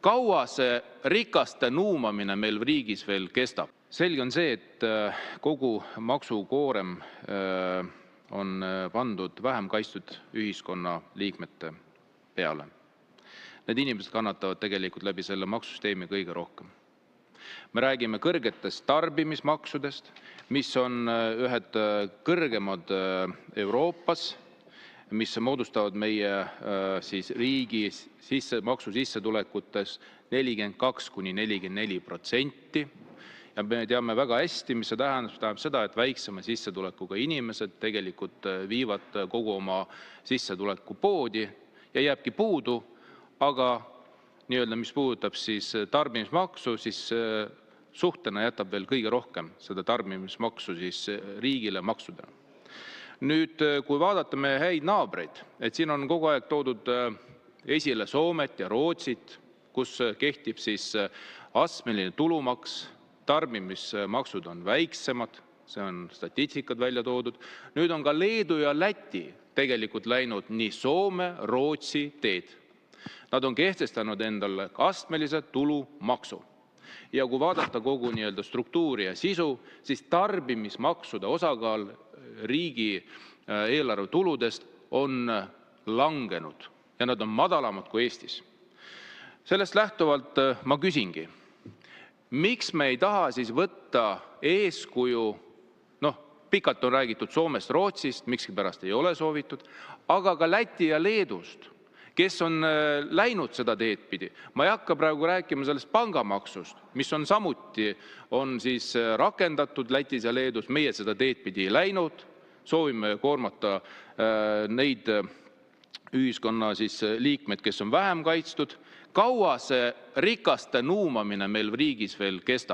Kaua see rikaste nuumamine meil riigis veel kestab? Selge on see, et kogu maksukoorem on pandud vähem kaitstud ühiskonna liikmete peale. Need inimesed kannatavad tegelikult läbi selle maksusüsteemi kõige rohkem. Me räägime kõrgetest tarbimismaksudest, mis on ühed kõrgemad Euroopas, mis moodustavad meie riigi maksusissetulekutes 42–44%. Ja me teame väga hästi, mis see tähendab seda, et väiksema sissetulekuga inimesed tegelikult viivad kogu oma sissetuleku poodi ja jääbki puudu, aga mis puudutab siis tarbimismaksu, siis suhtena jätab veel kõige rohkem seda tarbimismaksu siis riigile maksudena. Nüüd, kui vaadata meie häid naabreid, et siin on kogu aeg toodud esile Soomet ja Rootsit, kus kehtib siis astmeline tulumaks, tarbimismaksud on väiksemad, see on statistikad välja toodud. Nüüd on ka Leedu ja Läti tegelikult läinud nii Soome, Rootsi teed. Nad on kehtestanud endale astmelise tulumaksu. Ja kui vaadata kogu struktuuri ja sisu, siis tarbimismaksude osakaal riigi eelarve tuludest on langenud ja nad on madalamad kui Eestis. Sellest lähtuvalt ma küsingi, miks me ei taha siis võtta eeskuju, pikalt on räägitud Soomest, Rootsist, miskipärast ei ole soovitud, aga ka Läti ja Leedust, kes on läinud seda teed pidi. Ma ei hakka praegu rääkima sellest pangamaksust, mis on samuti siis rakendatud Lätis ja Leedus, meie seda teed pidi ei läinud, soovime koormata neid ühiskonna liikmeid, kes on vähem kaitstud. Kaua see rikaste nuumamine meil riigis veel kestab?